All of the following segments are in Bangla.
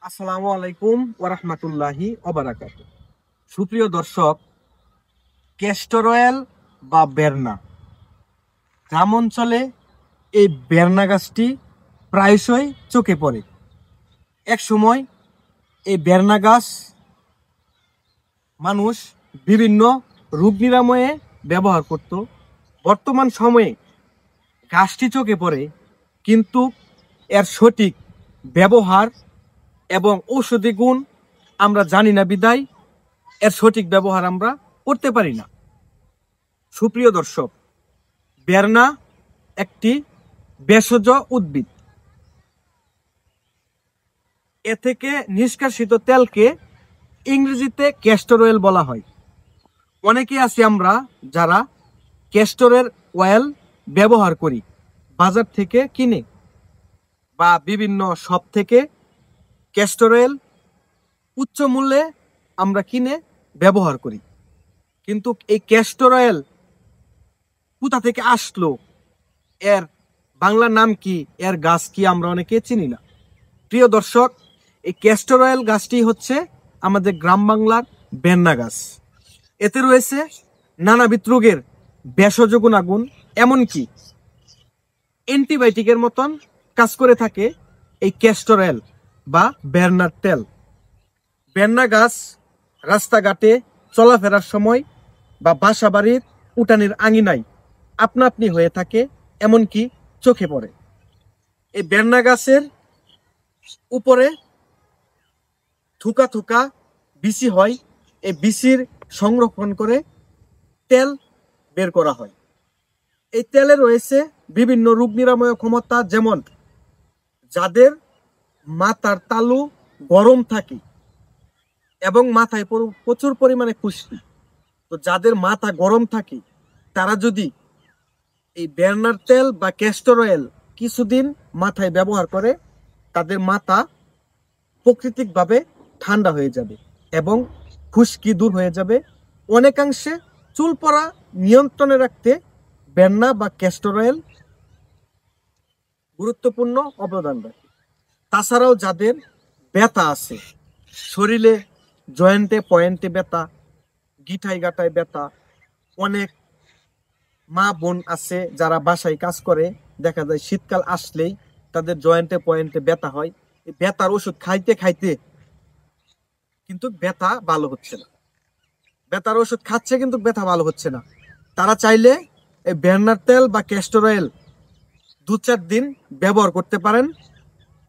আসসালামু আলাইকুম ওরহমতুল্লাহি ওবারাকাতু। সুপ্রিয় দর্শক, ক্যাস্টর অয়েল বা বেরনা, গ্রাম অঞ্চলে এই বেরনা গাছটি প্রায়শই চোখে পড়ে। এক সময় এই বেরনা গাছ মানুষ বিভিন্ন রোগ নিরাময়ে ব্যবহার করত। বর্তমান সময়ে গাছটি চোখে পড়ে, কিন্তু এর সঠিক ব্যবহার এবং ঔষধি গুণ আমরা জানি না বিদায় এর সঠিক ব্যবহার আমরা করতে পারি না। সুপ্রিয় দর্শক, বেরনা একটি ভেষজ উদ্ভিদ। এ থেকে নিষ্কাশিত তেলকে ইংরেজিতে ক্যাস্টর অয়েল বলা হয়। অনেকে আছি আমরা যারা ক্যাস্টরের অয়েল ব্যবহার করি, বাজার থেকে কিনে বা বিভিন্ন শপ থেকে ক্যাস্টর অয়েল উচ্চ মূল্যে আমরা কিনে ব্যবহার করি। কিন্তু এই ক্যাস্টর অয়েল কোথা থেকে আসলো, এর বাংলা নাম কি, এর গাছ কি, আমরা অনেকে চিনি না। প্রিয় দর্শক, এই ক্যাস্টর অয়েল গাছটি হচ্ছে আমাদের গ্রাম বাংলার বেন্না গাছ। এতে রয়েছে নানাবিধ রোগের ভেষজ গুণাগুণ, এমনকি অ্যান্টিবায়োটিকের মতন কাজ করে থাকে এই ক্যাস্টর অয়েল বা বেরনার তেল। বেরনা গাছ রাস্তাঘাটে চলাফেরার সময় বা বাসা বাড়ির উঠানের আঙিনায় আপনা আপনি হয়ে থাকে, এমনকি চোখে পড়ে। এই বেরনা গাছের উপরে থুকা থুকা বিচি হয়, এই বিচির সংরক্ষণ করে তেল বের করা হয়। এই তেলে রয়েছে বিভিন্ন রোগ নিরাময় ক্ষমতা, যেমন যাদের মাথার তালু গরম থাকে এবং মাথায় প্রচুর পরিমাণে খুশকি, তো যাদের মাথা গরম থাকে তারা যদি এই বেরনার তেল বা ক্যাস্টর অয়েল কিছুদিন মাথায় ব্যবহার করে, তাদের মাথা প্রাকৃতিকভাবে ঠান্ডা হয়ে যাবে এবং খুশকি দূর হয়ে যাবে। অনেকাংশে চুল পড়া নিয়ন্ত্রণে রাখতে বেরনা বা ক্যাস্টর অয়েল গুরুত্বপূর্ণ অবদান রাখে। তাছাড়াও যাদের ব্যথা আছে, শরীরে জয়েন্টে পয়েন্টে ব্যথা, গিঠায় গাটায় ব্যথা, অনেক মা বোন আছে যারা বাসায় কাজ করে, দেখা যায় শীতকাল আসলেই তাদের জয়েন্টে পয়েন্টে ব্যথা হয়। এই ব্যথার ওষুধ খাইতে খাইতে কিন্তু ব্যথা ভালো হচ্ছে না, ব্যথার ওষুধ খাচ্ছে কিন্তু ব্যথা ভালো হচ্ছে না। তারা চাইলে এই বেরনার তেল বা ক্যাস্টর অয়েল 2-4 দিন ব্যবহার করতে পারেন,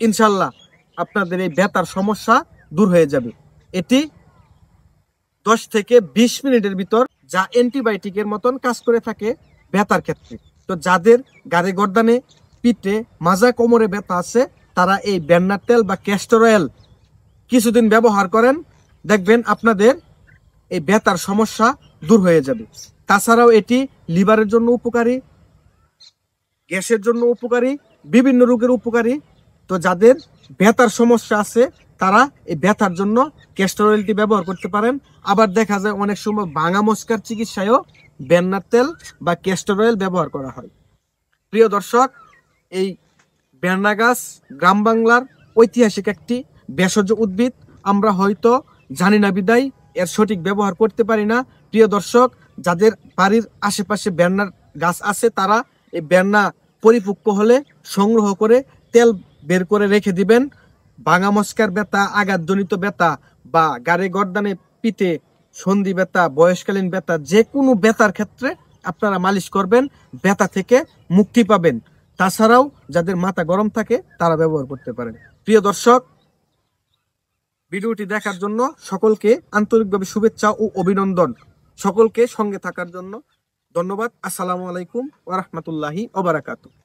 ইনশাল্লাহ আপনাদের এই ব্যথার সমস্যা দূর হয়ে যাবে। এটি 10 থেকে 20 মিনিটের ভিতর, যা অ্যান্টিবায়োটিকের মতন কাজ করে থাকে ব্যথার ক্ষেত্রে। তো যাদের গাড়ি গর্দানে, পিঠে, মাজা, কোমরে ব্যথা আছে, তারা এই বেরনার তেল বা ক্যাস্টর অয়েল কিছুদিন ব্যবহার করেন, দেখবেন আপনাদের এই ব্যথার সমস্যা দূর হয়ে যাবে। তাছাড়াও এটি লিভারের জন্য উপকারী, গ্যাসের জন্য উপকারী, বিভিন্ন রোগের উপকারী। তো যাদের ব্যথার সমস্যা আছে তারা এই ব্যথার জন্য ক্যাস্টর অয়েলটি ব্যবহার করতে পারেন। আবার দেখা যায় অনেক সময় ভাঙা মস্কার চিকিৎসায়ও বেরনার তেল বা ক্যাস্টর অয়েল ব্যবহার করা হয়। প্রিয় দর্শক, এই বেরনা গাছ গ্রাম বাংলার ঐতিহাসিক একটি ভেষজ উদ্ভিদ। আমরা হয়তো জানি না বিদায় এর সঠিক ব্যবহার করতে পারি না। প্রিয় দর্শক, যাদের বাড়ির আশেপাশে বেরনার গাছ আছে তারা এই বেরনা পরিপক্ক হলে সংগ্রহ করে তেল বের করে রেখে দিবেন। ভাঙা মস্কার ব্যথা, আঘাতজনিত ব্যথা বা গাড়ি গর্দানে, পিঠে, সন্ধি ব্যথা, বয়সকালীন ব্যথা, যে কোনো ব্যথার ক্ষেত্রে আপনারা মালিশ করবেন, ব্যথা থেকে মুক্তি পাবেন। তাছাড়াও যাদের মাথা গরম থাকে তারা ব্যবহার করতে পারেন। প্রিয় দর্শক, ভিডিওটি দেখার জন্য সকলকে আন্তরিকভাবে শুভেচ্ছা ও অভিনন্দন। সকলকে সঙ্গে থাকার জন্য ধন্যবাদ। আসসালামু আলাইকুম ওয়া রাহমাতুল্লাহি ওয়া বারাকাতুহু।